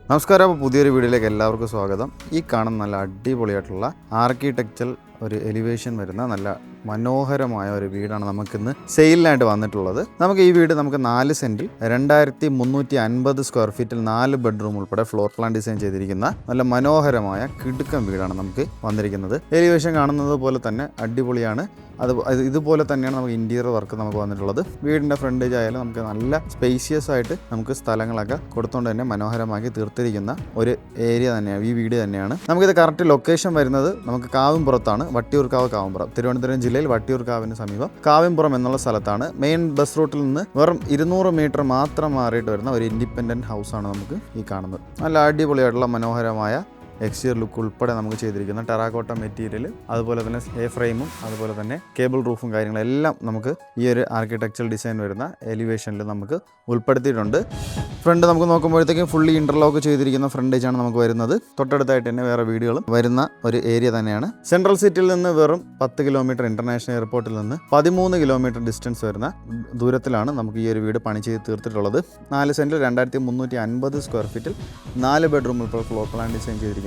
നമസ്കാരം. പുതിയൊരു വീഡിയോയിലേക്ക് എല്ലാവർക്കും സ്വാഗതം. ഈ കാണുന്ന നല്ല അടിപൊളിയായിട്ടുള്ള ആർക്കിടെക്ചറൽ ഒരു എലിവേഷൻ വരുന്ന നല്ല മനോഹരമായ ഒരു വീടാണ് നമുക്കിന്ന് സെയിലിനായിട്ട് വന്നിട്ടുള്ളത്. നമുക്ക് ഈ വീട് 4 സെന്റിൽ 2350 സ്ക്വയർ ഫീറ്റിൽ 4 ബെഡ്റൂം ഉൾപ്പെടെ ഫ്ലോർ പ്ലാൻ ഡിസൈൻ ചെയ്തിരിക്കുന്ന നല്ല മനോഹരമായ കിടുക്കൻ വീടാണ് നമുക്ക് വന്നിരിക്കുന്നത്. എലിവേഷൻ കാണുന്നത് പോലെ തന്നെ അടിപൊളിയാണ്. ഇതുപോലെ തന്നെയാണ് നമുക്ക് ഇന്റീരിയർ വർക്ക് നമുക്ക് വന്നിട്ടുള്ളത്. വീടിൻ്റെ ഫ്രണ്ടേജ് ആയാലും നമുക്ക് നല്ല സ്പേഷ്യസ് ആയിട്ട് നമുക്ക് സ്ഥലങ്ങളൊക്കെ കൊടുത്തുകൊണ്ട് തന്നെ മനോഹരമാക്കി തീർത്തിരിക്കുന്ന ഒരു ഏരിയ തന്നെയാണ് ഈ വീട് തന്നെയാണ്. നമുക്കിത് കറക്റ്റ് ലൊക്കേഷൻ വരുന്നത് നമുക്ക് കാവുംപുറത്താണ്. വട്ടിയൂർക്കാവ് കാവുംപുറം, തിരുവനന്തപുരം ജില്ലയിൽ വട്ടിയൂർക്കാവിന് സമീപം കാവുംപുറം എന്നുള്ള സ്ഥലത്താണ്. മെയിൻ ബസ് റൂട്ടിൽ നിന്ന് വെറും 200 മീറ്റർ മാത്രം മാറിയിട്ട് വരുന്ന ഒരു ഇൻഡിപെൻഡൻറ്റ് ഹൗസാണ് നമുക്ക് ഈ കാണുന്നത്. നല്ല അടിപൊളിയായിട്ടുള്ള മനോഹരമായ എക്സ്റ്റീരിയർ ലുക്ക് ഉൾപ്പെടെ നമുക്ക് ചെയ്തിരിക്കുന്ന ടെറാക്കോട്ട മെറ്റീരിയൽ, അതുപോലെ തന്നെ എ ഫ്രെയിമും അതുപോലെ തന്നെ കേബിൾ റൂഫും കാര്യങ്ങളെല്ലാം നമുക്ക് ഈ ഒരു ആർക്കിടെക്ചറൽ ഡിസൈൻ വരുന്ന എലിവേഷനിൽ നമുക്ക് ഉൾപ്പെടുത്തിയിട്ടുണ്ട്. ഫ്രണ്ട് നമുക്ക് നോക്കുമ്പോഴത്തേക്കും ഫുള്ളി ഇന്റർലോക്ക് ചെയ്തിരിക്കുന്ന ഫ്രണ്ടേജാണ് നമുക്ക് വരുന്നത്. തൊട്ടടുത്തായിട്ട് തന്നെ വേറെ വീടുകളും വരുന്ന ഒരു ഏരിയ തന്നെയാണ്. സെൻട്രൽ സിറ്റിയിൽ നിന്ന് വെറും 10 കിലോമീറ്റർ, ഇന്റർനാഷണൽ എയർപോർട്ടിൽ നിന്ന് 13 കിലോമീറ്റർ ഡിസ്റ്റൻസ് വരുന്ന ദൂരത്തിലാണ് നമുക്ക് ഈ ഒരു വീട് പണി ചെയ്ത് തീർത്തിട്ടുള്ളത്. 4 സെന്റിൽ 2350 സ്ക്വയർ ഫീറ്റിൽ 4 ബെഡ്റൂം ഇപ്പോൾ ഫ്ലോർ പ്ലാൻ ഡിസൈൻ ചെയ്തിരിക്കുന്ന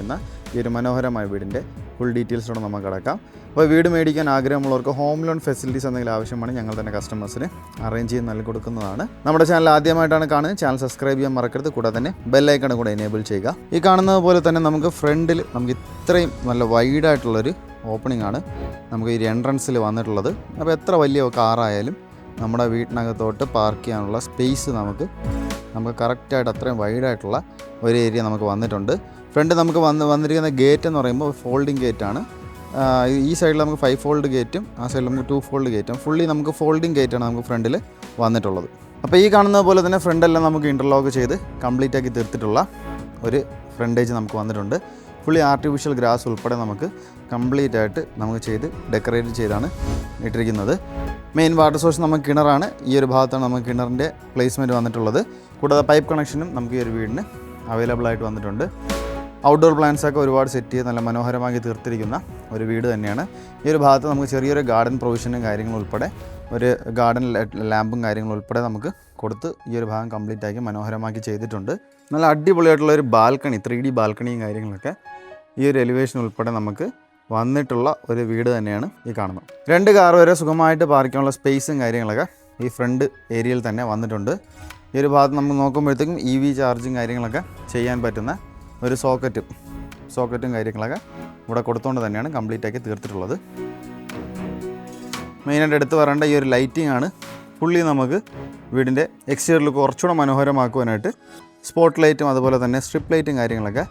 ഈ ഒരു മനോഹരമായ വീടിൻ്റെ ഫുൾ ഡീറ്റെയിൽസോടെ നമുക്ക് കിടക്കാം. അപ്പോൾ വീട് മേടിക്കാൻ ആഗ്രഹമുള്ളവർക്ക് ഹോം ലോൺ ഫെസിലിറ്റീസ് എന്തെങ്കിലും ആവശ്യമാണ് ഞങ്ങൾ തന്നെ കസ്റ്റമേഴ്സിന് അറേഞ്ച് ചെയ്ത് നൽകി കൊടുക്കുന്നതാണ്. നമ്മുടെ ചാനൽ ആദ്യമായിട്ടാണ് കാണുന്നത്, ചാനൽ സബ്സ്ക്രൈബ് ചെയ്യാൻ മറക്കരുത്. കൂടാതെ തന്നെ ബെല്ലൈക്കൺ കൂടെ എനേബിൾ ചെയ്യുക. ഈ കാണുന്നത് പോലെ തന്നെ നമുക്ക് ഫ്രണ്ടിൽ നമുക്ക് ഇത്രയും നല്ല വൈഡായിട്ടുള്ളൊരു ഓപ്പണിംഗ് ആണ് നമുക്ക് ഈ എൻട്രൻസിൽ വന്നിട്ടുള്ളത്. അപ്പോൾ എത്ര വലിയ കാറായാലും നമ്മുടെ വീട്ടിനകത്തോട്ട് പാർക്ക് ചെയ്യാനുള്ള സ്പേസ് നമുക്ക് കറക്റ്റായിട്ട് അത്രയും വൈഡായിട്ടുള്ള ഒരു ഏരിയ നമുക്ക് വന്നിട്ടുണ്ട്. ഫ്രണ്ട് നമുക്ക് വന്നിരിക്കുന്ന ഗേറ്റ് എന്ന് പറയുമ്പോൾ ഫോൾഡിങ് ഗേറ്റാണ്. ഈ സൈഡിൽ നമുക്ക് 5 ഫോൾഡ് ഗേറ്റും ആ സൈഡിൽ നമുക്ക് 2 ഫോൾഡ് ഗേറ്റും, ഫുള്ളി നമുക്ക് ഫോൾഡിങ് ഗേറ്റാണ് നമുക്ക് ഫ്രണ്ടിൽ വന്നിട്ടുള്ളത്. അപ്പോൾ ഈ കാണുന്നത് പോലെ തന്നെ ഫ്രണ്ടെല്ലാം നമുക്ക് ഇൻ്റർലോക്ക് ചെയ്ത് കംപ്ലീറ്റ് ആക്കി തീർത്തിട്ടുള്ള ഒരു ഫ്രണ്ടേജ് നമുക്ക് വന്നിട്ടുണ്ട്. ഫുള്ളി ആർട്ടിഫിഷ്യൽ ഗ്രാസ് ഉൾപ്പെടെ നമുക്ക് കംപ്ലീറ്റ് ആയിട്ട് നമുക്ക് ചെയ്ത് ഡെക്കറേറ്റ് ചെയ്താണ് ഇട്ടിരിക്കുന്നത്. മെയിൻ വാട്ടർ സോഴ്സ് നമുക്ക് കിണറാണ്. ഈ ഒരു ഭാഗത്താണ് നമുക്ക് കിണറിൻ്റെ പ്ലേസ്മെൻറ്റ് വന്നിട്ടുള്ളത്. കൂടാതെ പൈപ്പ് കണക്ഷനും നമുക്ക് ഈ ഒരു വീടിന് അവൈലബിൾ ആയിട്ട് വന്നിട്ടുണ്ട്. ഔട്ട്ഡോർ പ്ലാന്റ്സൊക്കെ ഒരുപാട് സെറ്റ് ചെയ്ത് നല്ല മനോഹരമാക്കി തീർത്തിരിക്കുന്ന ഒരു വീട് തന്നെയാണ്. ഈ ഒരു ഭാഗത്ത് നമുക്ക് ചെറിയൊരു ഗാർഡൻ പ്രൊവിഷനും കാര്യങ്ങളും ഉൾപ്പെടെ ഒരു ഗാർഡൻ ലാമ്പും കാര്യങ്ങളും ഉൾപ്പെടെ നമുക്ക് കൊടുത്ത് ഈ ഒരു ഭാഗം കംപ്ലീറ്റ് ആക്കി മനോഹരമാക്കി ചെയ്തിട്ടുണ്ട്. നല്ല അടിപൊളിയായിട്ടുള്ള ഒരു ബാൽക്കണി, 3D ബാൽക്കണിയും കാര്യങ്ങളൊക്കെ ഈ ഒരു എലിവേഷൻ ഉൾപ്പെടെ നമുക്ക് വന്നിട്ടുള്ള ഒരു വീട് തന്നെയാണ് ഈ കാണുന്നത്. 2 കാർ വരെ സുഖമായിട്ട് പാർക്കാനുള്ള സ്പേസും കാര്യങ്ങളൊക്കെ ഈ ഫ്രണ്ട് ഏരിയയിൽ തന്നെ വന്നിട്ടുണ്ട്. ഈ ഒരു ഭാഗത്ത് നമുക്ക് നോക്കുമ്പോഴത്തേക്കും EV ചാർജും കാര്യങ്ങളൊക്കെ ചെയ്യാൻ പറ്റുന്ന ഒരു സോക്കറ്റും കാര്യങ്ങളൊക്കെ ഇവിടെ കൊടുത്തുകൊണ്ട് തന്നെയാണ് കംപ്ലീറ്റ് ആക്കി തീർത്തിട്ടുള്ളത്. മെയിനായിട്ട് എടുത്ത് പറയേണ്ട ഈ ഒരു ലൈറ്റിംഗ് ആണ്. ഫുള്ളി നമുക്ക് വീടിൻ്റെ എക്സ്റ്റീരിയറിൽ കുറച്ചുകൂടെ മനോഹരമാക്കുവാനായിട്ട് സ്പോട്ട് ലൈറ്റും അതുപോലെ തന്നെ സ്ട്രിപ്പ് ലൈറ്റും കാര്യങ്ങളൊക്കെ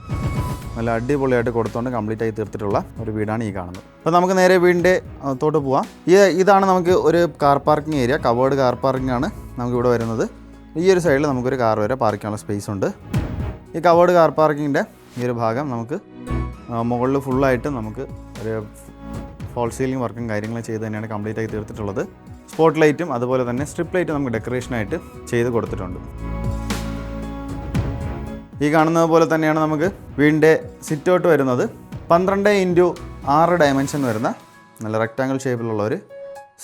നല്ല അടിപൊളിയായിട്ട് കൊടുത്തുകൊണ്ട് കംപ്ലീറ്റ് ആയി തീർത്തിട്ടുള്ള ഒരു വീടാണ് ഈ കാണുന്നത്. അപ്പോൾ നമുക്ക് നേരെ വീടിൻ്റെ തോട്ട് പോവാം. ഇതാണ് നമുക്ക് ഒരു car parking area, covered car parking ആണ് നമുക്കിവിടെ വരുന്നത്. ഈ ഒരു സൈഡിൽ നമുക്കൊരു കാർ വരെ പാർക്ക് ചെയ്യാനുള്ള സ്പേസ് ഉണ്ട്. ഈ കവേർഡ് കാർ പാർക്കിങ്ങിൻ്റെ ഈ ഒരു ഭാഗം നമുക്ക് മുകളിൽ ഫുള്ളായിട്ട് നമുക്ക് ഒരു ഫോൾ സീലിംഗ് വർക്കും കാര്യങ്ങളും ചെയ്ത് തന്നെയാണ് കംപ്ലീറ്റ് ആയി തീർത്തിട്ടുള്ളത്. സ്പോട്ട് ലൈറ്റും അതുപോലെ തന്നെ സ്ട്രിപ്പ് ലൈറ്റും നമുക്ക് ഡെക്കറേഷനായിട്ട് ചെയ്ത് കൊടുത്തിട്ടുണ്ട്. ഈ കാണുന്നത് പോലെ തന്നെയാണ് നമുക്ക് വീടിൻ്റെ സിറ്റ് ഔട്ട് വരുന്നത്. 12x6 ഡയമെൻഷൻ വരുന്ന നല്ല റെക്റ്റാങ്കിൾ ഷേപ്പിലുള്ള ഒരു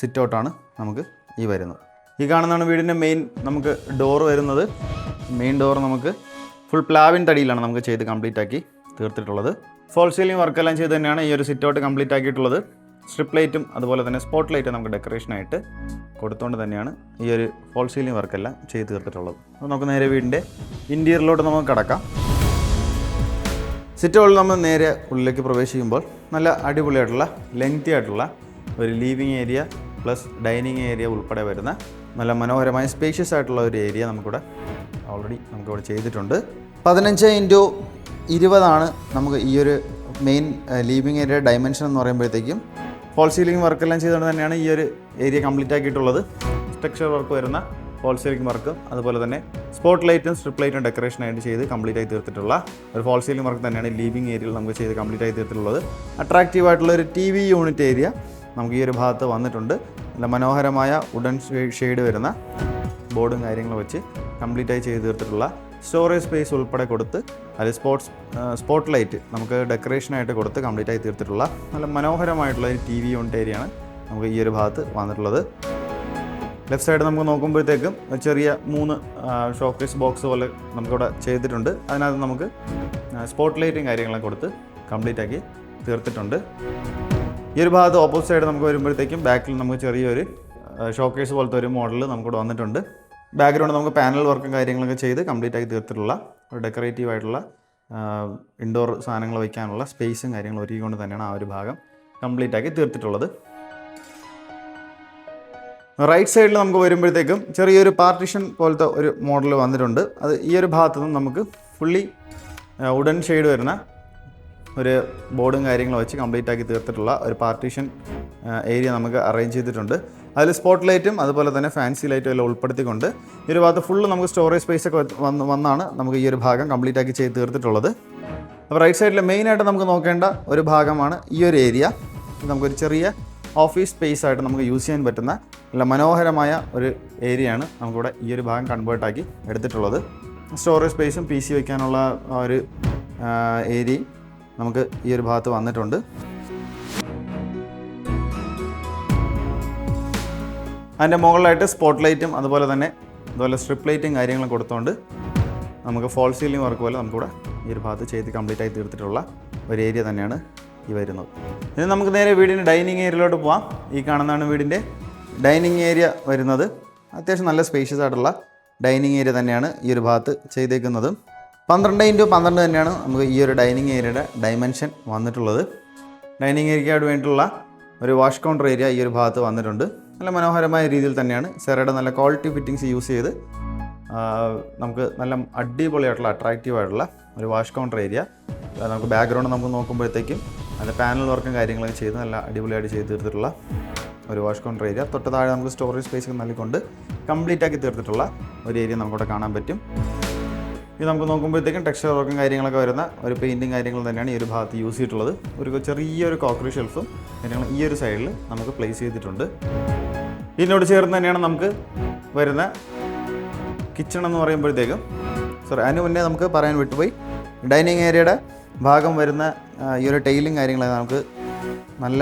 സിറ്റ് ഔട്ടാണ് നമുക്ക് ഈ വരുന്നത്. ഈ കാണുന്നതാണ് വീടിൻ്റെ മെയിൻ നമുക്ക് ഡോർ വരുന്നത്. മെയിൻ ഡോർ നമുക്ക് ഫുൾ പ്ലാവിൻ തടിയിലാണ് നമുക്ക് ചെയ്ത് കംപ്ലീറ്റ് ആക്കി തീർത്തിട്ടുള്ളത്. ഫോൾ സീലിംഗ് വർക്കെല്ലാം ചെയ്ത് തന്നെയാണ് ഈ ഒരു സിറ്റ് ഔട്ട് കംപ്ലീറ്റ് ആക്കിയിട്ടുള്ളത്. സ്ട്രിപ്പ് ലൈറ്റും അതുപോലെ തന്നെ സ്പോട്ട് ലൈറ്റും നമുക്ക് ഡെക്കറേഷനായിട്ട് കൊടുത്തുകൊണ്ട് തന്നെയാണ് ഈ ഒരു ഫോൾ സീലിംഗ് വർക്കെല്ലാം ചെയ്ത് തീർത്തിട്ടുള്ളത്. അപ്പോൾ നമുക്ക് നേരെ വീടിൻ്റെ ഇൻറ്റീരിയറിലോട്ട് നമുക്ക് കടക്കാം. സിറ്റ് ഔട്ടിൽ നമ്മൾ നേരെ ഉള്ളിലേക്ക് പ്രവേശിക്കുമ്പോൾ നല്ല അടിപൊളിയായിട്ടുള്ള ലെങ്തി ആയിട്ടുള്ള ഒരു living area plus dining area ഉൾപ്പെടെ വരുന്ന നല്ല മനോഹരമായ സ്പേഷ്യസ് ആയിട്ടുള്ള ഒരു ഏരിയ നമുക്കിവിടെ ഓൾറെഡി നമുക്കിവിടെ ചെയ്തിട്ടുണ്ട്. 15x20 നമുക്ക് ഈ ഒരു മെയിൻ ലിവിങ് ഏരിയ ഡയമെൻഷൻ എന്ന് പറയുമ്പോഴത്തേക്കും ഫോൾ സീലിംഗ് വർക്കെല്ലാം ചെയ്തുകൊണ്ട് തന്നെയാണ് ഈ ഒരു ഏരിയ കംപ്ലീറ്റ് ആക്കിയിട്ടുള്ളത്. സ്ട്രക്ചർ വർക്ക് വരുന്ന ഫോൾ സീലിംഗ് വർക്കും അതുപോലെ തന്നെ സ്പോട്ട് ലൈറ്റും സ്ട്രിപ്പ് ലൈറ്റും ഡെക്കറേഷനായിട്ട് ചെയ്ത് കംപ്ലീറ്റ് ആയി തീർത്തിട്ടുള്ള ഒരു ഫോൾ സീലിംഗ് വർക്ക് തന്നെയാണ് ലിവിങ് ഏരിയയിൽ നമുക്ക് ചെയ്ത് കംപ്ലീറ്റ് ആയി തീർത്തിട്ടുള്ളത്. അട്രാക്റ്റീവ് ആയിട്ടുള്ള ഒരു TV യൂണിറ്റ് ഏരിയ നമുക്ക് ഈ ഒരു ഭാഗത്ത് വന്നിട്ടുണ്ട്. നല്ല മനോഹരമായ വുഡൻ ഷെയ്ഡ് വരുന്ന ബോർഡും കാര്യങ്ങളും വെച്ച് കംപ്ലീറ്റ് ആയി ചെയ്ത് തീർത്തിട്ടുള്ള സ്റ്റോറേജ് സ്പേസ് ഉൾപ്പെടെ കൊടുത്ത് അതിൽ സ്പോട്ട് ലൈറ്റ് നമുക്ക് ഡെക്കറേഷനായിട്ട് കൊടുത്ത് കംപ്ലീറ്റ് ആയി തീർത്തിട്ടുള്ള നല്ല മനോഹരമായിട്ടുള്ള ഒരു TV യൂണിറ്റ് ഏരിയയാണ് നമുക്ക് ഈ ഒരു ഭാഗത്ത് വന്നിട്ടുള്ളത്. ലെഫ്റ്റ് സൈഡ് നമുക്ക് നോക്കുമ്പോഴത്തേക്കും ചെറിയ 3 ഷോക്കേസ് ബോക്സ് പോലെ നമുക്കിവിടെ ചെയ്തിട്ടുണ്ട്. അതിനകത്ത് നമുക്ക് സ്പോട്ട് ലൈറ്റും കാര്യങ്ങളൊക്കെ കൊടുത്ത് കംപ്ലീറ്റ് ആക്കി തീർത്തിട്ടുണ്ട്. ഈ ഒരു ഭാഗത്ത് ഓപ്പോസിറ്റ് സൈഡ് നമുക്ക് വരുമ്പോഴത്തേക്കും ബാക്കിൽ നമുക്ക് ചെറിയൊരു ഷോക്കേസ് പോലത്തെ ഒരു മോഡൽ നമുക്കിവിടെ വന്നിട്ടുണ്ട്. ബാക്ക്ഗ്രൗണ്ട് നമുക്ക് പാനൽ വർക്കും കാര്യങ്ങളൊക്കെ ചെയ്ത് കംപ്ലീറ്റ് ആക്കി തീർത്തിട്ടുള്ള ഒരു ഡെക്കറേറ്റീവ് ആയിട്ടുള്ള ഇൻഡോർ സാധനങ്ങൾ വയ്ക്കാനുള്ള സ്പേസും കാര്യങ്ങളും ഒരുക്കിക്കൊണ്ട് തന്നെയാണ് ആ ഒരു ഭാഗം കംപ്ലീറ്റ് ആക്കി തീർത്തിട്ടുള്ളത്. റൈറ്റ് സൈഡിൽ നമുക്ക് വരുമ്പോഴത്തേക്കും ചെറിയൊരു പാർട്ടീഷൻ പോലത്തെ ഒരു മോഡൽ വന്നിട്ടുണ്ട്. അത് ഈ ഒരു ഭാഗത്തു നിന്നും നമുക്ക് ഫുള്ളി വുഡൻ ഷെയ്ഡ് വരുന്ന ഒരു ബോർഡും കാര്യങ്ങളും വെച്ച് കംപ്ലീറ്റ് ആക്കി തീർത്തിട്ടുള്ള ഒരു പാർട്ടീഷൻ ഏരിയ നമുക്ക് അറേഞ്ച് ചെയ്തിട്ടുണ്ട്. അതിൽ സ്പോട്ട് ലൈറ്റും അതുപോലെ തന്നെ ഫാൻസി ലൈറ്റും എല്ലാം ഉൾപ്പെടുത്തിക്കൊണ്ട് ഈ ഒരു ഭാഗത്ത് ഫുള്ള് നമുക്ക് സ്റ്റോറേജ് സ്പേസ് ഒക്കെ വന്നാണ് നമുക്ക് ഈ ഒരു ഭാഗം കംപ്ലീറ്റ് ആക്കി ചെയ്ത് തീർത്തിട്ടുള്ളത്. അപ്പോൾ റൈറ്റ് സൈഡിൽ മെയിനായിട്ട് നമുക്ക് നോക്കേണ്ട ഒരു ഭാഗമാണ് ഈ ഒരു ഏരിയ. നമുക്കൊരു ചെറിയ ഓഫീസ് സ്പേസ് ആയിട്ട് നമുക്ക് യൂസ് ചെയ്യാൻ പറ്റുന്ന നല്ല മനോഹരമായ ഒരു ഏരിയയാണ് നമുക്കിവിടെ ഈ ഒരു ഭാഗം കൺവേർട്ടാക്കി എടുത്തിട്ടുള്ളത്. സ്റ്റോറേജ് സ്പേസും PC വയ്ക്കാനുള്ള ഒരു ഏരിയയും നമുക്ക് ഈ ഒരു ഭാഗത്ത് വന്നിട്ടുണ്ട്. അതിൻ്റെ മുകളിലായിട്ട് സ്പോട്ട് ലൈറ്റും അതുപോലെ സ്ട്രിപ്പ് ലൈറ്റും കാര്യങ്ങളും കൊടുത്തുകൊണ്ട് നമുക്ക് ഫോൾ സീലിംഗ് വർക്ക് പോലെ നമുക്കിവിടെ ഈ ഒരു ഭാഗത്ത് ചെയ്ത് കംപ്ലീറ്റ് ആയി തീർത്തിട്ടുള്ള ഒരു ഏരിയ തന്നെയാണ് ഈ വരുന്നത്. ഇനി നമുക്ക് നേരെ വീടിൻ്റെ ഡൈനിങ് ഏരിയയിലോട്ട് പോകാം. ഈ കാണുന്നതാണ് വീടിൻ്റെ ഡൈനിങ് ഏരിയ വരുന്നത്. അത്യാവശ്യം നല്ല സ്പേഷ്യസ് ആയിട്ടുള്ള ഡൈനിങ് ഏരിയ തന്നെയാണ് ഈ ഒരു ഭാഗത്ത് ചെയ്തേക്കുന്നത്. 12x12 തന്നെയാണ് നമുക്ക് ഈ ഒരു ഡൈനിങ് ഏരിയയുടെ ഡൈമെൻഷൻ വന്നിട്ടുള്ളത്. ഡൈനിങ് ഏരിയയ്ക്കായിട്ട് വേണ്ടിയിട്ടുള്ള ഒരു വാഷ് കൗണ്ടർ ഏരിയ ഈ ഒരു ഭാഗത്ത് വന്നിട്ടുണ്ട്. നല്ല മനോഹരമായ രീതിയിൽ തന്നെയാണ് സെറയുടെ നല്ല ക്വാളിറ്റി ഫിറ്റിങ്സ് യൂസ് ചെയ്ത് നമുക്ക് നല്ല അടിപൊളിയായിട്ടുള്ള അട്രാക്റ്റീവ് ആയിട്ടുള്ള ഒരു വാഷ് കൗണ്ടർ ഏരിയ. നമുക്ക് ബാക്ക്ഗ്രൗണ്ട് നമുക്ക് നോക്കുമ്പോഴത്തേക്കും അതിൻ്റെ പാനൽ വർക്കും കാര്യങ്ങളൊക്കെ ചെയ്ത് നല്ല അടിപൊളിയായിട്ട് ചെയ്ത് തീർത്തിട്ടുള്ള ഒരു വാഷ് കൗണ്ടർ ഏരിയ. തൊട്ട് താഴെ നമുക്ക് സ്റ്റോറേജ് സ്പേസ് നൽകിക്കൊണ്ട് കംപ്ലീറ്റ് ആക്കി തീർത്തിട്ടുള്ള ഒരു ഏരിയ നമുക്കിവിടെ കാണാൻ പറ്റും. ഇത് നമുക്ക് നോക്കുമ്പോഴത്തേക്കും ടെക്സ്ചർ വർക്കും കാര്യങ്ങളൊക്കെ വരുന്ന ഒരു പെയിൻറ്റിങ് കാര്യങ്ങൾ തന്നെയാണ് ഈ ഒരു ഭാഗത്ത് യൂസ് ചെയ്തിട്ടുള്ളത്. ഒരു ചെറിയൊരു കോക്കറി ഷെൽഫും കാര്യങ്ങളും ഈ ഒരു സൈഡിൽ നമുക്ക് പ്ലേസ് ചെയ്തിട്ടുണ്ട്. ഇതിനോട് ചേർന്ന് തന്നെയാണ് നമുക്ക് വരുന്ന കിച്ചൺ എന്ന് പറയുമ്പോഴത്തേക്കും അതിന് മുന്നേ നമുക്ക് പറയാൻ വിട്ടുപോയി. ഡൈനിങ് ഏരിയയുടെ ഭാഗം വരുന്ന ഈ ഒരു ടൈലും കാര്യങ്ങളൊക്കെ നമുക്ക് നല്ല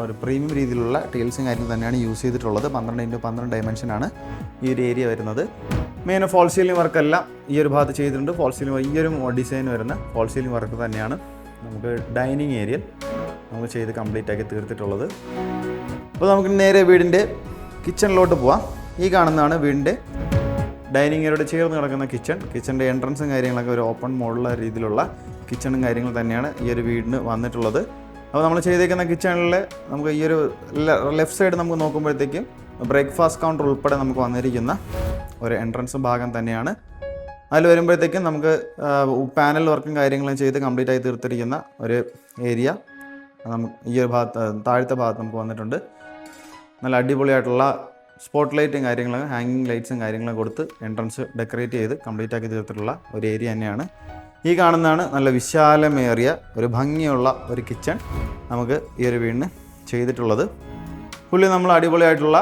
ഒരു പ്രീമിയം രീതിയിലുള്ള ടൈൽസും കാര്യങ്ങളും തന്നെയാണ് യൂസ് ചെയ്തിട്ടുള്ളത്. 12x12 ഡയമെൻഷനാണ് ഈ ഒരു ഏരിയ വരുന്നത്. മെയിൻ ഫോൾ സീലിംഗ് വർക്കെല്ലാം ഈ ഒരു ഭാഗത്ത് ചെയ്തിട്ടുണ്ട്. ഫോൾ സീലിംഗ് ഈ ഒരു ഡിസൈൻ വരുന്ന ഫോൾ സീലിംഗ് വർക്ക് തന്നെയാണ് നമുക്ക് ഡൈനിങ് ഏരിയയിൽ നമുക്ക് ചെയ്ത് കംപ്ലീറ്റ് ആക്കി തീർത്തിട്ടുള്ളത്. അപ്പോൾ നമുക്ക് നേരെ വീടിൻ്റെ കിച്ചണിലോട്ട് പോവാം. ഈ കാണുന്നതാണ് വീടിൻ്റെ ഡൈനിങ് ഏരിയയോട് ചേർന്ന് കിടക്കുന്ന കിച്ചണിൻ്റെ എൻട്രൻസും കാര്യങ്ങളൊക്കെ ഒരു ഓപ്പൺ മോഡുള്ള രീതിയിലുള്ള കിച്ചണും കാര്യങ്ങൾ തന്നെയാണ് ഈ ഒരു വീടിന് വന്നിട്ടുള്ളത്. അപ്പോൾ നമ്മൾ ചെയ്തേക്കുന്ന കിച്ചണിൽ നമുക്ക് ഈ ഒരു ലെഫ്റ്റ് സൈഡ് നമുക്ക് നോക്കുമ്പോഴത്തേക്കും ബ്രേക്ക്ഫാസ്റ്റ് കൗണ്ടർ ഉൾപ്പെടെ നമുക്ക് വന്നിരിക്കുന്ന ഒരു എൻട്രൻസ് ഭാഗം തന്നെയാണ്. അതിൽ വരുമ്പോഴത്തേക്കും നമുക്ക് പാനൽ വർക്കും കാര്യങ്ങളും ചെയ്ത് കംപ്ലീറ്റ് ആയി തീർത്തിരിക്കുന്ന ഒരു ഏരിയ ഈ ഒരു ഭാഗത്ത് താഴത്തെ ഭാഗത്ത് നമുക്ക് വന്നിട്ടുണ്ട്. നല്ല അടിപൊളിയായിട്ടുള്ള സ്പോട്ട് ലൈറ്റും കാര്യങ്ങളും ഹാങ്ങിങ് ലൈറ്റ്സും കാര്യങ്ങളും കൊടുത്ത് എൻട്രൻസ് ഡെക്കറേറ്റ് ചെയ്ത് കംപ്ലീറ്റ് ആക്കി തീർത്തിട്ടുള്ള ഒരു ഏരിയ തന്നെയാണ്. ഈ കാണുന്നതാണ് നല്ല വിശാലമേറിയ ഒരു ഭംഗിയുള്ള ഒരു കിച്ചൺ നമുക്ക് ഈ ഒരു വീടിന് ചെയ്തിട്ടുള്ളത്. പുള്ളി നമ്മൾ അടിപൊളിയായിട്ടുള്ള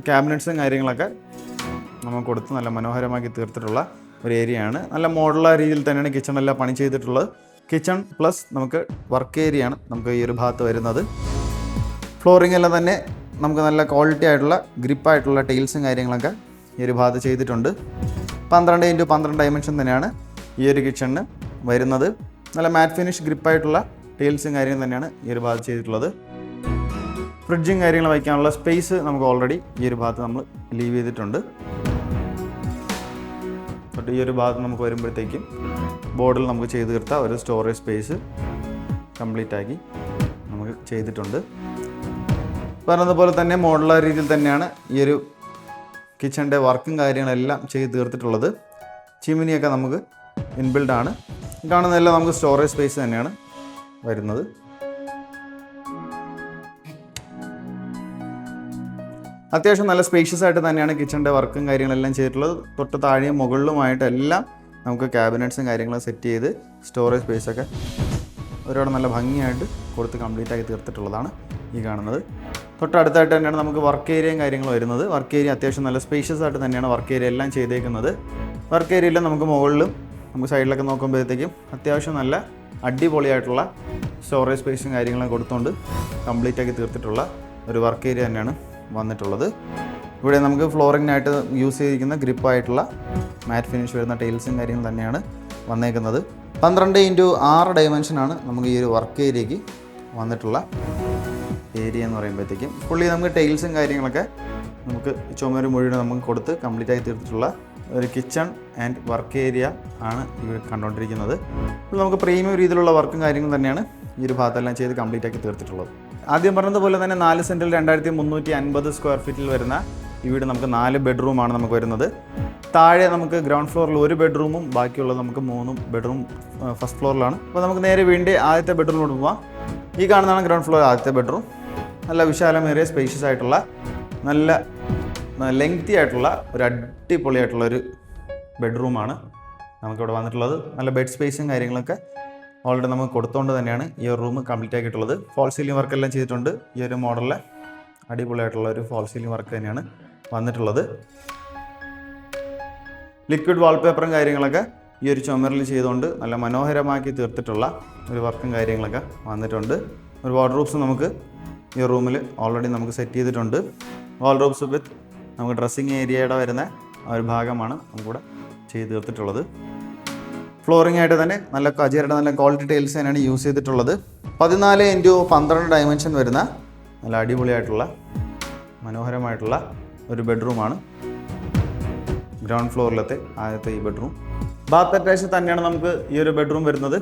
ക്യാബിനറ്റ്സും കാര്യങ്ങളൊക്കെ നമുക്ക് കൊടുത്ത് നല്ല മനോഹരമാക്കി തീർത്തിട്ടുള്ള ഒരു ഏരിയയാണ്. നല്ല മോഡുലാർ രീതിയിൽ തന്നെയാണ് കിച്ചണെല്ലാം പണി ചെയ്തിട്ടുള്ളത്. കിച്ചൺ പ്ലസ് നമുക്ക് വർക്ക് ഏരിയയാണ് നമുക്ക് ഈ ഒരു ഭാഗത്ത് വരുന്നത്. ഫ്ലോറിംഗ് എല്ലാം തന്നെ നമുക്ക് നല്ല ക്വാളിറ്റി ആയിട്ടുള്ള ഗ്രിപ്പായിട്ടുള്ള ടൈൽസും കാര്യങ്ങളൊക്കെ ഈ ഒരു ഭാഗത്ത് ചെയ്തിട്ടുണ്ട്. 12x12 ഡയമെൻഷൻ തന്നെയാണ് ഈ ഒരു കിച്ചണിന് വരുന്നത്. നല്ല മാറ്റ് ഫിനിഷ് ഗ്രിപ്പായിട്ടുള്ള ടൈൽസും കാര്യങ്ങളും തന്നെയാണ് ഈ ഒരു ഭാഗത്ത് ചെയ്തിട്ടുള്ളത്. ഫ്രിഡ്ജും കാര്യങ്ങൾ വയ്ക്കാനുള്ള സ്പേസ് നമുക്ക് ഓൾറെഡി ഈ ഒരു ഭാഗത്ത് നമ്മൾ ലീവ് ചെയ്തിട്ടുണ്ട്. തൊട്ട് ഈ ഒരു ഭാഗത്ത് നമുക്ക് വരുമ്പോഴത്തേക്കും ബോർഡിൽ നമുക്ക് ചെയ്ത് തീർത്ത ഒരു സ്റ്റോറേജ് സ്പേസ് കംപ്ലീറ്റ് ആക്കി നമുക്ക് ചെയ്തിട്ടുണ്ട്. പറഞ്ഞതുപോലെ തന്നെ മോഡുലാർ രീതിയിൽ തന്നെയാണ് ഈ ഒരു കിച്ചണിൻ്റെ വർക്കും കാര്യങ്ങളെല്ലാം ചെയ്ത് തീർത്തിട്ടുള്ളത്. ചിമ്മിനിയൊക്കെ നമുക്ക് ഇൻബിൽഡാണ്. കാണുന്നതെല്ലാം നമുക്ക് സ്റ്റോറേജ് സ്പേസ് തന്നെയാണ് വരുന്നത്. അത്യാവശ്യം നല്ല സ്പേഷ്യസ് ആയിട്ട് തന്നെയാണ് കിച്ചണിൻ്റെ വർക്കും കാര്യങ്ങളെല്ലാം ചെയ്തിട്ടുള്ളത്. തൊട്ട് താഴെയും മുകളിലുമായിട്ടെല്ലാം നമുക്ക് ക്യാബിനറ്റ്സും കാര്യങ്ങളും സെറ്റ് ചെയ്ത് സ്റ്റോറേജ് സ്പേസൊക്കെ ഒരുപാട് നല്ല ഭംഗിയായിട്ട് കൊടുത്ത് കംപ്ലീറ്റ് ആക്കി തീർത്തിട്ടുള്ളതാണ് ഈ കാണുന്നത്. തൊട്ടടുത്തായിട്ട് തന്നെയാണ് നമുക്ക് വർക്ക് ഏരിയയും കാര്യങ്ങളും വരുന്നത്. വർക്ക് ഏരിയ അത്യാവശ്യം നല്ല സ്പേഷ്യസ് ആയിട്ട് തന്നെയാണ് വർക്ക് ഏരിയ എല്ലാം ചെയ്തേക്കുന്നത്. വർക്ക് ഏരിയയിൽ നമുക്ക് മുകളിലും നമുക്ക് സൈഡിലൊക്കെ നോക്കുമ്പോഴത്തേക്കും അത്യാവശ്യം നല്ല അടിപൊളിയായിട്ടുള്ള സ്റ്റോറേജ് സ്പേസും കാര്യങ്ങളും കൊടുത്തുകൊണ്ട് കംപ്ലീറ്റ് ആക്കി തീർത്തിട്ടുള്ള ഒരു വർക്ക് ഏരിയ തന്നെയാണ് വന്നിട്ടുള്ളത്. ഇവിടെ നമുക്ക് ഫ്ലോറിങ്ങിനായിട്ട് യൂസ് ചെയ്തിരിക്കുന്ന ഗ്രിപ്പായിട്ടുള്ള മാറ്റ് ഫിനിഷ് വരുന്ന ടൈൽസും കാര്യങ്ങളും തന്നെയാണ് വന്നേക്കുന്നത്. 12x6 ഡയമെൻഷനാണ് നമുക്ക് ഈ ഒരു വർക്ക് ഏരിയയ്ക്ക് വന്നിട്ടുള്ള ഏരിയ എന്ന് പറയുമ്പോഴത്തേക്കും. പുള്ളി നമുക്ക് ടൈൽസും കാര്യങ്ങളൊക്കെ നമുക്ക് ചുമര് മുഴുവൻ നമുക്ക് കൊടുത്ത് കംപ്ലീറ്റ് ആയി തീർത്തിട്ടുള്ള ഒരു കിച്ചൺ ആൻഡ് വർക്ക് ഏരിയ ആണ് ഇവിടെ കണ്ടുകൊണ്ടിരിക്കുന്നത്. ഇപ്പോൾ നമുക്ക് പ്രീമിയം രീതിയിലുള്ള വർക്കും കാര്യങ്ങളും തന്നെയാണ് ഈ ഒരു ഭാഗത്തെല്ലാം ചെയ്ത് കംപ്ലീറ്റ് ആക്കി തീർത്തിട്ടുള്ളത്. ആദ്യം പറഞ്ഞതുപോലെ തന്നെ 4 സെൻറ്റിൽ 2350 സ്ക്വയർ ഫീറ്റിൽ വരുന്ന ഈ വീട് നമുക്ക് 4 ബെഡ്റൂമാണ് നമുക്ക് വരുന്നത്. താഴെ നമുക്ക് ഗ്രൗണ്ട് ഫ്ലോറിൽ 1 ബെഡ്റൂമും ബാക്കിയുള്ളത് നമുക്ക് 3 ബെഡ്റൂം ഫസ്റ്റ് ഫ്ലോറിലാണ്. അപ്പോൾ നമുക്ക് നേരെ വീണ്ടും ആദ്യത്തെ ബെഡ്റൂമിലോട്ട് പോവാം. ഈ കാണുന്നതാണ് ഗ്രൗണ്ട് ഫ്ലോർ ആദ്യത്തെ ബെഡ്റൂം. നല്ല വിശാലമേറിയ സ്പേഷ്യസ് ആയിട്ടുള്ള നല്ല ലെങ്തി ആയിട്ടുള്ള ഒരു അടിപൊളിയായിട്ടുള്ളൊരു ബെഡ്റൂമാണ് നമുക്കിവിടെ വന്നിട്ടുള്ളത്. നല്ല ബെഡ് സ്പേസും കാര്യങ്ങളൊക്കെ ഓൾറെഡി നമുക്ക് കൊടുത്തുകൊണ്ട് തന്നെയാണ് ഈ ഒരു റൂം കംപ്ലീറ്റ് ആക്കിയിട്ടുള്ളത്. ഫോൾ സീലിംഗ് വർക്കെല്ലാം ചെയ്തിട്ടുണ്ട്. ഈ ഒരു മോഡലിലെ അടിപൊളിയായിട്ടുള്ള ഒരു ഫോൾ സീലിംഗ് വർക്ക് തന്നെയാണ് വന്നിട്ടുള്ളത്. ലിക്വിഡ് വാൾപേപ്പറും കാര്യങ്ങളൊക്കെ ഈ ഒരു ചുമരിൽ ചെയ്തുകൊണ്ട് നല്ല മനോഹരമാക്കി തീർത്തിട്ടുള്ള ഒരു വർക്കും കാര്യങ്ങളൊക്കെ വന്നിട്ടുണ്ട്. ഒരു വാർഡ്രോബ്സ് നമുക്ക് ഈ റൂമിൽ ഓൾറെഡി നമുക്ക് സെറ്റ് ചെയ്തിട്ടുണ്ട്. വാർഡ്രോബ്സ് വിത്ത് നമുക്ക് ഡ്രസ്സിങ് ഏരിയയുടെ വരുന്ന ഒരു ഭാഗമാണ് നമുക്കിവിടെ ചെയ്ത് തീർത്തിട്ടുള്ളത്. ഫ്ലോറിംഗ് ആയിട്ട് തന്നെ നല്ല കജേരുടെ നല്ല ക്വാളിറ്റി ടൈൽസ് തന്നെയാണ് യൂസ് ചെയ്തിട്ടുള്ളത്. 14x12 ഡയമെൻഷൻ വരുന്ന നല്ല അടിപൊളിയായിട്ടുള്ള മനോഹരമായിട്ടുള്ള ഒരു ബെഡ്റൂമാണ് ഗ്രൗണ്ട് ഫ്ലോറിലത്തെ ആദ്യത്തെ ഈ ബെഡ്റൂം. ബാത്ത് അറ്റാച്ച് തന്നെയാണ് നമുക്ക് ഈ ഒരു ബെഡ്റൂം വരുന്നത്.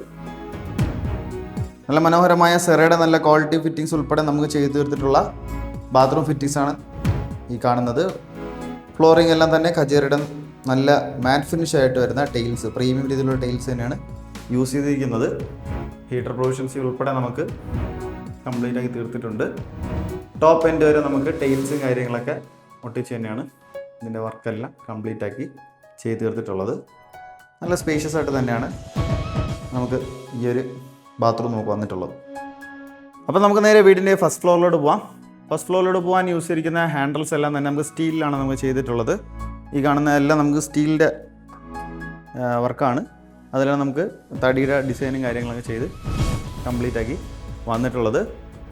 നല്ല മനോഹരമായ സെറയുടെ നല്ല ക്വാളിറ്റി ഫിറ്റിങ്സ് ഉൾപ്പെടെ നമുക്ക് ചെയ്തു തീർത്തിട്ടുള്ള ബാത്റൂം ഫിറ്റിങ്സ് ആണ് ഈ കാണുന്നത്. ഫ്ലോറിംഗ് എല്ലാം തന്നെ കജേരുടെ നല്ല മാറ്റ് ഫിനിഷ് ആയിട്ട് വരുന്ന ടൈൽസ്, പ്രീമിയം രീതിയിലുള്ള ടൈൽസ് തന്നെയാണ് യൂസ് ചെയ്തിരിക്കുന്നത്. ഹീറ്റർ പ്രൊവിഷൻസ് ഉൾപ്പെടെ നമുക്ക് കംപ്ലീറ്റ് ആക്കി തീർത്തിട്ടുണ്ട്. ടോപ്പ് എൻഡ് വരെ നമുക്ക് ടൈൽസും കാര്യങ്ങളൊക്കെ ഒട്ടിച്ച് തന്നെയാണ് ഇതിൻ്റെ വർക്കെല്ലാം കംപ്ലീറ്റ് ആക്കി ചെയ്ത് തീർത്തിട്ടുള്ളത്. നല്ല സ്പേഷ്യസ് ആയിട്ട് തന്നെയാണ് നമുക്ക് ഈ ഒരു ബാത്റൂം നമുക്ക് വന്നിട്ടുള്ളത്. അപ്പോൾ നമുക്ക് നേരെ വീടിൻ്റെ ഫസ്റ്റ് ഫ്ലോറിലോട്ട് പോവാം. ഫസ്റ്റ് ഫ്ലോറിലോട്ട് പോകാൻ യൂസ് ചെയ്തിരിക്കുന്ന ഹാൻഡിൽസ് എല്ലാം തന്നെ നമുക്ക് സ്റ്റീലിലാണ് നമുക്ക് ചെയ്തിട്ടുള്ളത്. ഈ കാണുന്ന എല്ലാം നമുക്ക് സ്റ്റീലിൻ്റെ വർക്കാണ്. അതിലാണ് നമുക്ക് തടിയുടെ ഡിസൈനും കാര്യങ്ങളൊക്കെ ചെയ്ത് കംപ്ലീറ്റ് ആക്കി വന്നിട്ടുള്ളത്.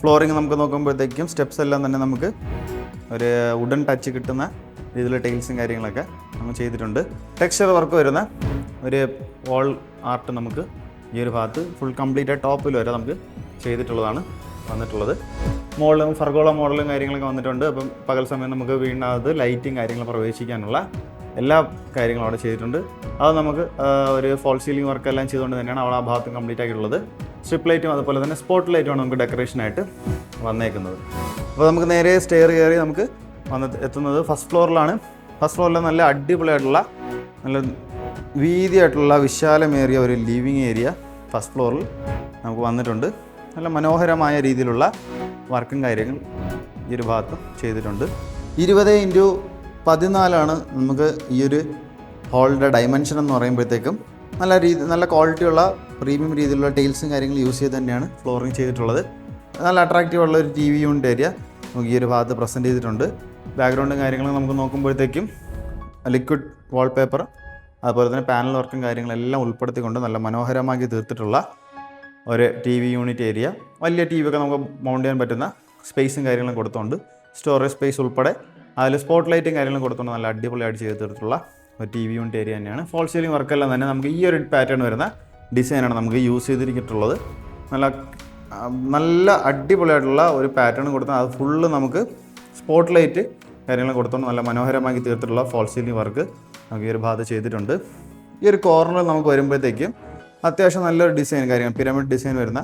ഫ്ലോറിങ് നമുക്ക് നോക്കുമ്പോഴത്തേക്കും സ്റ്റെപ്സ് എല്ലാം തന്നെ നമുക്ക് ഒരു വുഡൻ ടച്ച് കിട്ടുന്ന രീതിയിലുള്ള ടൈൽസും കാര്യങ്ങളൊക്കെ നമ്മൾ ചെയ്തിട്ടുണ്ട്. ടെക്സ്ചർ വർക്ക് വരുന്ന ഒരു വാൾ ആർട്ട് നമുക്ക് ഈ ഒരു ഭാഗത്ത് ഫുൾ കംപ്ലീറ്റ് ടോപ്പിൽ വരെ നമുക്ക് ചെയ്തിട്ടുള്ളതാണ് വന്നിട്ടുള്ളത്. മോഡലും ഫർഗോള മോഡലും കാര്യങ്ങളൊക്കെ വന്നിട്ടുണ്ട്. അപ്പം പകൽ സമയം നമുക്ക് വീടിനകത്ത് ലൈറ്റും കാര്യങ്ങളും പ്രവേശിക്കാനുള്ള എല്ലാ കാര്യങ്ങളും അവിടെ ചെയ്തിട്ടുണ്ട്. അത് നമുക്ക് ഒരു ഫോൾ സീലിംഗ് വർക്കെല്ലാം ചെയ്തുകൊണ്ട് തന്നെയാണ് അവിടെ ആ ഭാഗത്ത് കംപ്ലീറ്റ് ആക്കിയിട്ടുള്ളത്. സ്ട്രിപ്പ് ലൈറ്റും അതുപോലെ തന്നെ സ്പോട്ട് ലൈറ്റുമാണ് നമുക്ക് ഡെക്കറേഷനായിട്ട് വന്നേക്കുന്നത്. അപ്പോൾ നമുക്ക് നേരെ സ്റ്റെയർ കയറി നമുക്ക് എത്തുന്നത് ഫസ്റ്റ് ഫ്ലോറിലാണ്. ഫസ്റ്റ് ഫ്ലോറിൽ നല്ല അടിപൊളിയായിട്ടുള്ള നല്ല വീതിയായിട്ടുള്ള വിശാലമേറിയ ഒരു ലിവിങ് ഏരിയ ഫസ്റ്റ് ഫ്ലോറിൽ നമുക്ക് വന്നിട്ടുണ്ട്. നല്ല മനോഹരമായ രീതിയിലുള്ള വർക്കും കാര്യങ്ങൾ ഈ ഒരു ഭാഗത്ത് ചെയ്തിട്ടുണ്ട്. 20x14 നമുക്ക് ഈ ഒരു ഹോളിൻ്റെ ഡയമെൻഷൻ എന്ന് പറയുമ്പോഴത്തേക്കും നല്ല ക്വാളിറ്റിയുള്ള പ്രീമിയം രീതിയിലുള്ള ടൈൽസും കാര്യങ്ങളും യൂസ് ചെയ്ത് തന്നെയാണ് ഫ്ലോറിങ് ചെയ്തിട്ടുള്ളത്. നല്ല അട്രാക്റ്റീവ് ഉള്ള ഒരു TV യൂണിറ്റ് ഏരിയ നമുക്ക് ഈ ഒരു ഭാഗത്ത് പ്രസൻറ്റ് ചെയ്തിട്ടുണ്ട്. ബാക്ക്ഗ്രൗണ്ടും കാര്യങ്ങളും നമുക്ക് നോക്കുമ്പോഴത്തേക്കും ലിക്വിഡ് വാൾപേപ്പർ അതുപോലെ തന്നെ പാനൽ വർക്കും കാര്യങ്ങളെല്ലാം ഉൾപ്പെടുത്തിക്കൊണ്ട് നല്ല മനോഹരമാക്കി തീർത്തിട്ടുള്ള ഒരു TV യൂണിറ്റ് ഏരിയ. വലിയ TV ഒക്കെ നമുക്ക് മൗണ്ട് ചെയ്യാൻ പറ്റുന്ന സ്പേസും കാര്യങ്ങളും കൊടുത്തുകൊണ്ട് സ്റ്റോറേജ് സ്പേസ് ഉൾപ്പെടെ അതിൽ സ്പോട്ട് ലൈറ്റും കാര്യങ്ങളും കൊടുത്തുകൊണ്ട് നല്ല അടിപൊളിയായിട്ട് ചെയ്ത് തീർത്തിട്ടുള്ള ഒരു TV യൂണിറ്റ് ഏരിയ തന്നെയാണ്. ഫോൾ സീലിംഗ് വർക്കെല്ലാം തന്നെ നമുക്ക് ഈ ഒരു പാറ്റേൺ വരുന്ന ഡിസൈനാണ് നമുക്ക് യൂസ് ചെയ്തിരിച്ചിട്ടുള്ളത്. നല്ല അടിപൊളിയായിട്ടുള്ള ഒരു പാറ്റേൺ കൊടുത്താൽ അത് ഫുള്ള് നമുക്ക് സ്പോട്ട് ലൈറ്റ് കാര്യങ്ങൾ കൊടുത്തുകൊണ്ട് നല്ല മനോഹരമാക്കി തീർത്തിട്ടുള്ള ഫോൾ സീലിംഗ് വർക്ക് നമുക്ക് ഈ ഒരു ഭാഗത്ത് ചെയ്തിട്ടുണ്ട്. ഈ ഒരു കോർണറിൽ നമുക്ക് വരുമ്പോഴത്തേക്കും അത്യാവശ്യം നല്ലൊരു ഡിസൈൻ കാര്യങ്ങൾ പിരമിഡ് ഡിസൈൻ വരുന്ന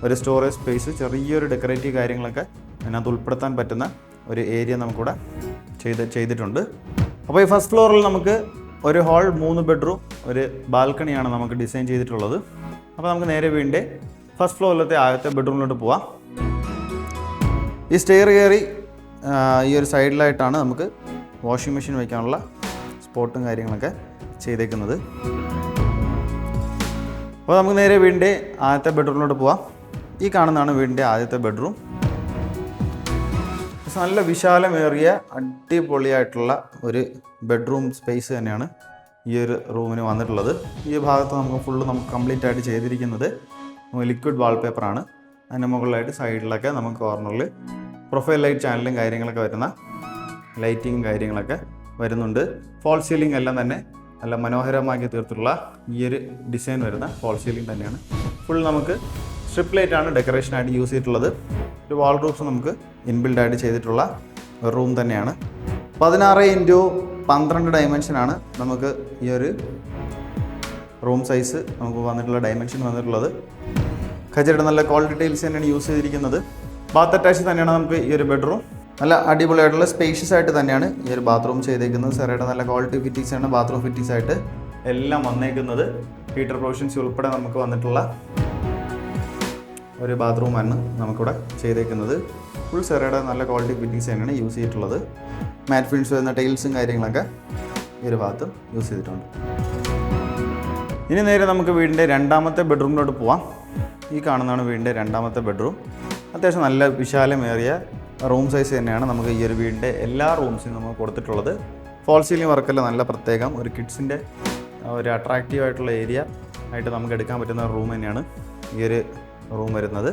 ഒരു സ്റ്റോറേജ് സ്പേസ് ചെറിയൊരു ഡെക്കറേറ്റീവ് കാര്യങ്ങളൊക്കെ അതിനകത്ത് ഉൾപ്പെടുത്താൻ പറ്റുന്ന ഒരു ഏരിയ നമുക്കിവിടെ ചെയ്തിട്ടുണ്ട്. അപ്പോൾ ഈ ഫസ്റ്റ് ഫ്ലോറിൽ നമുക്ക് ഒരു ഹാൾ 3 ബെഡ്റൂം ഒരു ബാൽക്കണിയാണ് നമുക്ക് ഡിസൈൻ ചെയ്തിട്ടുള്ളത്. അപ്പോൾ നമുക്ക് നേരെ വീണ്ടും ഫസ്റ്റ് ഫ്ലോറിലത്തെ ആദ്യത്തെ ബെഡ്റൂമിലോട്ട് പോവാം. ഈ സ്റ്റെയർ കയറി ഈ ഒരു സൈഡിലായിട്ടാണ് നമുക്ക് വാഷിംഗ് മെഷീൻ വയ്ക്കാനുള്ള സ്പോട്ടും കാര്യങ്ങളൊക്കെ ചെയ്തേക്കുന്നത്. അപ്പോൾ നമുക്ക് നേരെ വീടിൻ്റെ ആദ്യത്തെ ബെഡ്റൂമിലോട്ട് പോവാം. ഈ കാണുന്നതാണ് വീടിൻ്റെ ആദ്യത്തെ ബെഡ്റൂം. നല്ല വിശാലമേറിയ അടിപൊളിയായിട്ടുള്ള ഒരു ബെഡ്റൂം സ്പേസ് തന്നെയാണ് ഈ ഒരു റൂമിന് വന്നിട്ടുള്ളത്. ഈ ഭാഗത്ത് നമുക്ക് കംപ്ലീറ്റ് ആയിട്ട് ചെയ്തിരിക്കുന്നത് ലിക്വിഡ് വാൾപേപ്പറാണ്. അതിൻ്റെ മുകളിലായിട്ട് സൈഡിലൊക്കെ നമുക്ക് കോർണറിൽ പ്രൊഫൈൽ ലൈറ്റ് ചാനലും കാര്യങ്ങളൊക്കെ വരുന്ന ലൈറ്റിങ്ങും കാര്യങ്ങളൊക്കെ വരുന്നുണ്ട്. ഫോൾ സീലിംഗ് എല്ലാം തന്നെ നല്ല മനോഹരമാക്കി തീർത്തിട്ടുള്ള ഈ ഒരു ഡിസൈൻ വരുന്ന ഫോൾ സീലിംഗ് തന്നെയാണ്. ഫുൾ നമുക്ക് സ്ട്രിപ്പ് ലൈറ്റാണ് ഡെക്കറേഷനായിട്ട് യൂസ് ചെയ്തിട്ടുള്ളത്. ഒരു വാൾ റൂഫ്സ് നമുക്ക് ഇൻബിൽഡായിട്ട് ചെയ്തിട്ടുള്ള ഒരു റൂം തന്നെയാണ്. 16x12 ഡയമെൻഷനാണ് നമുക്ക് ഈ ഒരു റൂം സൈസ് നമുക്ക് വന്നിട്ടുള്ള ഡയമെൻഷൻ വന്നിട്ടുള്ളത്. ഖജയുടെ നല്ല ക്വാളിറ്റി ടൈൽസ് തന്നെയാണ് യൂസ് ചെയ്തിരിക്കുന്നത്. ബാത്ത് അറ്റാച്ച് തന്നെയാണ് നമുക്ക് ഈ ഒരു ബെഡ്റൂം. നല്ല അടിപൊളിയായിട്ടുള്ള സ്പേഷ്യസ് ആയിട്ട് തന്നെയാണ് ഈ ഒരു ബാത്റൂം ചെയ്തേക്കുന്നത്. സെറയുടെ നല്ല ക്വാളിറ്റി ഫിറ്റിങ്സ് ആണ് ബാത്റൂം ഫിറ്റിങ്സ് ആയിട്ട് എല്ലാം വന്നേക്കുന്നത്. ഹീറ്റർ പ്രൊവിഷൻസ് ഉൾപ്പെടെ നമുക്ക് വന്നിട്ടുള്ള ഒരു ബാത്റൂമാണ് നമുക്കിവിടെ ചെയ്തേക്കുന്നത്. ഫുൾ സെറയുടെ നല്ല ക്വാളിറ്റി ഫിറ്റിങ്സ് തന്നെയാണ് യൂസ് ചെയ്തിട്ടുള്ളത്. മാറ്റ് ഫിനിഷ് വരുന്ന ടൈൽസും കാര്യങ്ങളൊക്കെ ഈ ഒരു ഭാഗത്തും യൂസ് ചെയ്തിട്ടുണ്ട്. ഇനി നേരെ നമുക്ക് വീടിൻ്റെ രണ്ടാമത്തെ ബെഡ്റൂമിലോട്ട് പോവാം. ഈ കാണുന്നതാണ് വീടിൻ്റെ രണ്ടാമത്തെ ബെഡ്റൂം. അത്യാവശ്യം നല്ല വിശാലമേറിയ റൂം സൈസ് തന്നെയാണ് നമുക്ക് ഈ ഒരു വീടിൻ്റെ എല്ലാ റൂംസിനും നമുക്ക് കൊടുത്തിട്ടുള്ളത്. ഫോൾ സീലിംഗ് വർക്കെല്ലാം നല്ല പ്രത്യേകം ഒരു കിഡ്സിൻ്റെ ഒരു അട്രാക്റ്റീവ് ആയിട്ടുള്ള ഏരിയ ആയിട്ട് നമുക്ക് എടുക്കാൻ പറ്റുന്ന റൂം തന്നെയാണ് ഈ ഒരു റൂം വരുന്നത്.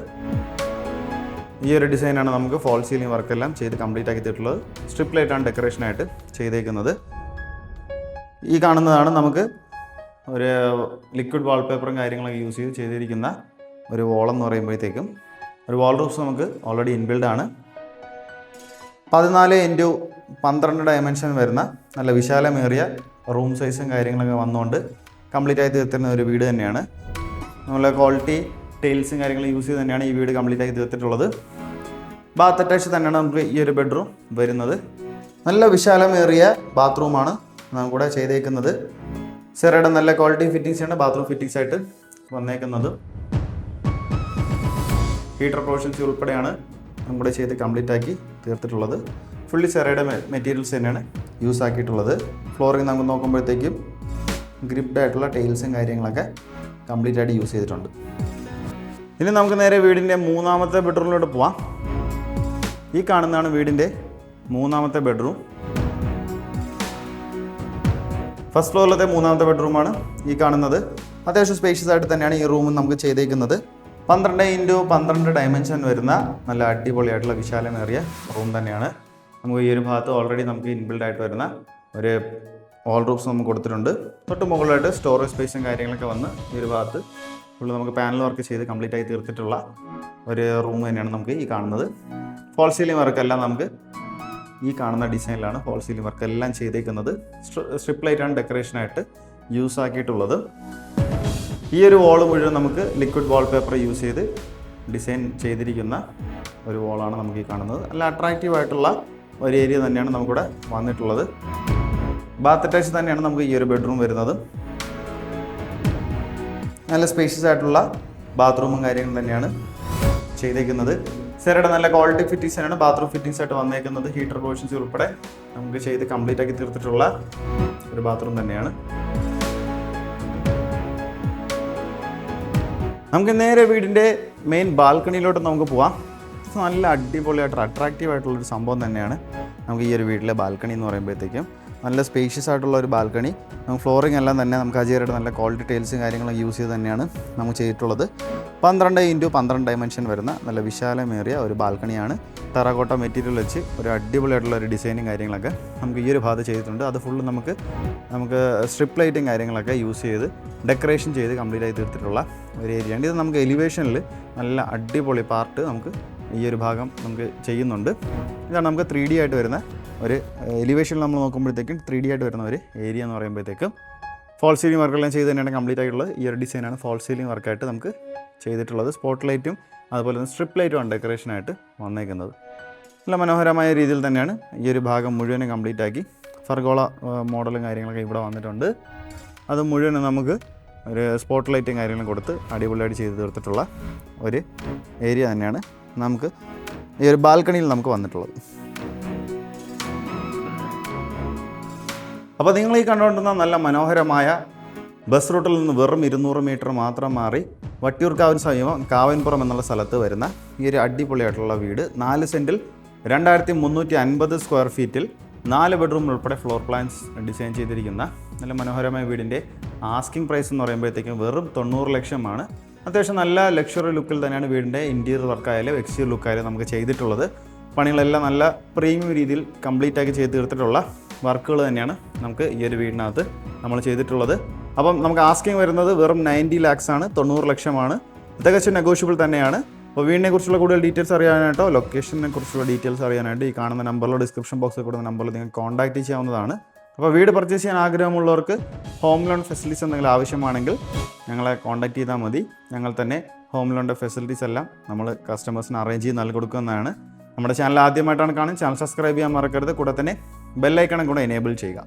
ഈ ഒരു ഡിസൈനാണ് നമുക്ക് ഫോൾ സീലിംഗ് വർക്കെല്ലാം ചെയ്ത് കംപ്ലീറ്റ് ആക്കി തന്നിട്ടുള്ളത്. സ്ട്രിപ്പ് ലൈറ്റാണ് ഡെക്കറേഷനായിട്ട് ചെയ്തേക്കുന്നത്. ഈ കാണുന്നതാണ് നമുക്ക് ഒരു ലിക്വിഡ് വാൾപേപ്പറും കാര്യങ്ങളൊക്കെ യൂസ് ചെയ്തിരിക്കുന്ന ഒരു വോളെന്ന് പറയുമ്പോഴത്തേക്കും ഒരു വാൾ റൂഫ്സ് നമുക്ക് ഓൾറെഡി ഇൻബിൽഡ് ആണ്. 14x12 ഡയമെൻഷൻ വരുന്ന നല്ല വിശാലമേറിയ റൂം സൈസും കാര്യങ്ങളൊക്കെ വന്നുകൊണ്ട് കംപ്ലീറ്റ് ആയി തീർത്തിരുന്ന ഒരു വീട് തന്നെയാണ്. നമ്മളെ ക്വാളിറ്റി ടൈൽസും കാര്യങ്ങളും യൂസ് ചെയ്ത് തന്നെയാണ് ഈ വീട് കംപ്ലീറ്റ് ആയി തീർത്തിട്ടുള്ളത്. ബാത്ത് അറ്റാച്ച് തന്നെയാണ് നമുക്ക് ഈ ഒരു ബെഡ്റൂം വരുന്നത്. നല്ല വിശാലമേറിയ ബാത്റൂമാണ് നമുക്കിവിടെ ചെയ്തേക്കുന്നത്. സെറയുടെ നല്ല ക്വാളിറ്റി ഫിറ്റിങ്സാണ് ബാത്റൂം ഫിറ്റിങ്സ് ആയിട്ട് വന്നേക്കുന്നത്. ഹീറ്റർ പ്രൊവിഷൻസ് ഉൾപ്പെടെയാണ് നമ്മുടെ ചെയ്ത് കംപ്ലീറ്റ് ആക്കി തീർത്തിട്ടുള്ളത്. ഫുള്ളി സെറയുടെ മെറ്റീരിയൽസ് തന്നെയാണ് യൂസ് ആക്കിയിട്ടുള്ളത്. ഫ്ലോറിങ് നമുക്ക് നോക്കുമ്പോഴത്തേക്കും ഗ്രിപ്ഡ് ആയിട്ടുള്ള ടൈൽസും കാര്യങ്ങളൊക്കെ കംപ്ലീറ്റ് ആയിട്ട് യൂസ് ചെയ്തിട്ടുണ്ട്. ഇനി നമുക്ക് നേരെ വീടിൻ്റെ മൂന്നാമത്തെ ബെഡ്റൂമിലോട്ട് പോവാം. ഈ കാണുന്നതാണ് വീടിൻ്റെ മൂന്നാമത്തെ ബെഡ്റൂം. ഫസ്റ്റ് ഫ്ലോറിലത്തെ മൂന്നാമത്തെ ബെഡ്റൂമാണ് ഈ കാണുന്നത്. അത്യാവശ്യം സ്പേഷ്യസ് ആയിട്ട് തന്നെയാണ് ഈ റൂം നമുക്ക് ചെയ്തേക്കുന്നത്. 12x12 ഡയമെൻഷൻ വരുന്ന നല്ല അടിപൊളിയായിട്ടുള്ള വിശാലമേറിയ റൂം തന്നെയാണ്. നമുക്ക് ഈ ഒരു ഭാഗത്ത് ഓൾറെഡി നമുക്ക് ഇൻബിൽഡ് ആയിട്ട് വരുന്ന ഒരു വാൾ റൂഫ്സ് നമുക്ക് കൊടുത്തിട്ടുണ്ട്. തൊട്ട് മുകളിലായിട്ട് സ്റ്റോറേജ് സ്പേസും കാര്യങ്ങളൊക്കെ വന്ന് ഈ ഒരു ഭാഗത്ത് ഫുള്ള് നമുക്ക് പാനൽ വർക്ക് ചെയ്ത് കംപ്ലീറ്റ് ആയി തീർത്തിട്ടുള്ള ഒരു റൂം തന്നെയാണ് നമുക്ക് ഈ കാണുന്നത്. ഫോൾ സീലിംഗ് വർക്കെല്ലാം നമുക്ക് ഈ കാണുന്ന ഡിസൈനിലാണ് ഫോൾ സീലിംഗ് വർക്ക് എല്ലാം ചെയ്തേക്കുന്നത്. സ്ട്രിപ്പ് ലൈറ്റാണ് ഡെക്കറേഷനായിട്ട് യൂസ് ആക്കിയിട്ടുള്ളത്. ഈ ഒരു വോൾ മുഴുവൻ നമുക്ക് ലിക്വിഡ് വാൾപേപ്പർ യൂസ് ചെയ്ത് ഡിസൈൻ ചെയ്തിരിക്കുന്ന ഒരു വോളാണ് നമുക്ക് ഈ കാണുന്നത്. നല്ല അട്രാക്റ്റീവ് ആയിട്ടുള്ള ഒരു ഏരിയ തന്നെയാണ് നമുക്കിവിടെ വന്നിട്ടുള്ളത്. ബാത്ത് അറ്റാച്ച് തന്നെയാണ് നമുക്ക് ഈ ഒരു ബെഡ്റൂം വരുന്നത്. നല്ല സ്പേഷ്യസ് ആയിട്ടുള്ള ബാത്റൂമും കാര്യങ്ങളും തന്നെയാണ് ചെയ്തേക്കുന്നത്. സെറയുടെ നല്ല ക്വാളിറ്റി ഫിറ്റിങ്സ് തന്നെയാണ് ബാത്റൂം ഫിറ്റിങ്സ് ആയിട്ട് വന്നേക്കുന്നത്. ഹീറ്റർ പ്രൊവിഷൻസ് ഉൾപ്പെടെ നമുക്ക് ചെയ്ത് കംപ്ലീറ്റ് ആക്കി തീർത്തിട്ടുള്ള ഒരു ബാത്റൂം തന്നെയാണ്. നമുക്ക് നേരെ വീടിൻ്റെ മെയിൻ ബാൽക്കണിയിലോട്ട് നമുക്ക് പോവാം. നല്ല അടിപൊളിയായിട്ട് അട്രാക്റ്റീവ് ആയിട്ടുള്ളൊരു സംഭവം തന്നെയാണ് നമുക്ക് ഈ ഒരു വീട്ടിലെ ബാൽക്കണി എന്ന് പറയുമ്പോഴത്തേക്കും. നല്ല സ്പേഷ്യസ് ആയിട്ടുള്ള ഒരു ബാൽക്കണി. നമുക്ക് ഫ്ലോറിംഗ് എല്ലാം തന്നെ നമുക്ക് അജയരുടെ നല്ല ക്വാളിറ്റി ടൈൽസും കാര്യങ്ങളും യൂസ് ചെയ്ത് തന്നെയാണ് നമുക്ക് ചെയ്തിട്ടുള്ളത്. 12x12 ഡയമെൻഷൻ വരുന്ന നല്ല വിശാലമേറിയ ഒരു ബാൽക്കണിയാണ്. ടെറാക്കോട്ട മെറ്റീരിയൽ വെച്ച് ഒരു അടിപൊളിയായിട്ടുള്ള ഒരു ഡിസൈനും കാര്യങ്ങളൊക്കെ നമുക്ക് ഈ ഒരു ഭാഗത്ത് ചെയ്തിട്ടുണ്ട്. അത് ഫുള്ള് നമുക്ക് സ്ട്രിപ്പ് ലൈറ്റും കാര്യങ്ങളൊക്കെ യൂസ് ചെയ്ത് ഡെക്കറേഷൻ ചെയ്ത് കംപ്ലീറ്റ് ആയി തീർത്തിട്ടുള്ള ഒരു ഏരിയയാണ്. ഇത് നമുക്ക് എലിവേഷനിൽ നല്ല അടിപൊളി പാർട്ട് നമുക്ക് ഈ ഒരു ഭാഗം നമുക്ക് ചെയ്യുന്നുണ്ട്. ഇതാണ് നമുക്ക് 3D ആയിട്ട് വരുന്ന ഒരു എലിവേഷനിൽ നമ്മൾ നോക്കുമ്പോഴത്തേക്കും 3D ആയിട്ട് വരുന്ന ഒരു ഏരിയ എന്ന് പറയുമ്പോഴത്തേക്കും ഫോൾ സീലിംഗ് വർക്കെല്ലാം ചെയ്ത് തന്നെയാണ് കംപ്ലീറ്റ് ആയിട്ടുള്ളത്. ഈ ഒരു ഡിസൈനാണ് ഫോൾ സീലിംഗ് വർക്കായിട്ട് നമുക്ക് ചെയ്തിട്ടുള്ളത്. സ്പോട്ട് ലൈറ്റും അതുപോലെ തന്നെ സ്ട്രിപ്പ് ലൈറ്റുമാണ് ഡെക്കറേഷനായിട്ട് വന്നേക്കുന്നത്. നല്ല മനോഹരമായ രീതിയിൽ തന്നെയാണ് ഈ ഒരു ഭാഗം മുഴുവനും കംപ്ലീറ്റ് ആക്കി ഫർഗോള മോഡലും കാര്യങ്ങളൊക്കെ ഇവിടെ വന്നിട്ടുണ്ട്. അത് മുഴുവനും നമുക്ക് ഒരു സ്പോട്ട് ലൈറ്റും കാര്യങ്ങളും കൊടുത്ത് അടിപൊളിയായിട്ട് ചെയ്ത് തീർത്തിട്ടുള്ള ഒരു ഏരിയ തന്നെയാണ് നമുക്ക് ഈ ഒരു ബാൽക്കണിയിൽ നമുക്ക് വന്നിട്ടുള്ളത്. അപ്പോൾ നിങ്ങൾ ഈ കണ്ടുകൊണ്ടിരുന്ന നല്ല മനോഹരമായ ബസ് റൂട്ടിൽ നിന്ന് വെറും 200 മീറ്റർ മാത്രം മാറി വട്ടിയൂർക്കാവിന് സമീപം കാവൻപുറം എന്നുള്ള സ്ഥലത്ത് വരുന്ന ഈ ഒരു അടിപൊളിയായിട്ടുള്ള വീട് 4 സെൻറ്റിൽ 2350 സ്ക്വയർ ഫീറ്റിൽ 4 ബെഡ്റൂം ഉൾപ്പെടെ ഫ്ലോർ പ്ലാൻസ് ഡിസൈൻ ചെയ്തിരിക്കുന്ന നല്ല മനോഹരമായ വീടിൻ്റെ ആസ്കിംഗ് പ്രൈസ് എന്ന് പറയുമ്പോഴത്തേക്കും വെറും 90 ലക്ഷമാണ്. അത്യാവശ്യം നല്ല ലക്ഷറി ലുക്കിൽ തന്നെയാണ് വീടിൻ്റെ ഇൻറ്റീരിയർ വർക്കായാലും എക്സ്റ്റീരിയർ ലുക്കായാലും നമുക്ക് ചെയ്തിട്ടുള്ളത്. പണികളെല്ലാം നല്ല പ്രീമിയം രീതിയിൽ കംപ്ലീറ്റ് ആക്കി ചെയ്ത് തീർത്തിട്ടുള്ള വർക്കുകൾ തന്നെയാണ് നമുക്ക് ഈ ഒരു വീടിനകത്ത് നമ്മൾ ചെയ്തിട്ടുള്ളത്. അപ്പം നമുക്ക് ആസ്കിങ് വരുന്നത് വെറും 90 lakhs ആണ്, 90 ലക്ഷമാണ്. തികച്ചും നെഗോഷ്യബിൾ തന്നെയാണ്. അപ്പോൾ വീടിനെ കുറിച്ചുള്ള കൂടുതൽ ഡീറ്റെയിൽസ് അറിയാനായിട്ടോ ലൊക്കേഷനെ കുറിച്ചുള്ള ഡീറ്റെയിൽസ് അറിയാനായിട്ട് ഈ കാണുന്ന നമ്പറിലോ ഡിസ്ക്രിപ്ഷൻ ബോക്സിൽ കൊടുക്കുന്ന നമ്പറിൽ നിങ്ങൾക്ക് കോൺടാക്ട് ചെയ്യാവുന്നതാണ്. അപ്പോൾ വീട് പർച്ചേസ് ചെയ്യാൻ ആഗ്രഹമുള്ളവർക്ക് ഹോം ലോൺ ഫെസിലിറ്റീസ് എന്തെങ്കിലും ആവശ്യമാണെങ്കിൽ ഞങ്ങളെ കോൺടാക്ട് ചെയ്താൽ മതി. ഞങ്ങൾ തന്നെ ഹോം ലോണിൻ്റെ ഫെസിലിറ്റീസ് എല്ലാം നമ്മൾ കസ്റ്റമേഴ്സിന് അറേഞ്ച് ചെയ്ത് നൽകി കൊടുക്കുന്നതാണ്. നമ്മുടെ ചാനൽ ആദ്യമായിട്ടാണ് കാണുന്നത്, ചാനൽ സബ്സ്ക്രൈബ് ചെയ്യാൻ മറക്കരുത്. കൂടെ തന്നെ ബെല്ലൈക്കണും കൂടെ എനേബിൾ ചെയ്യുക.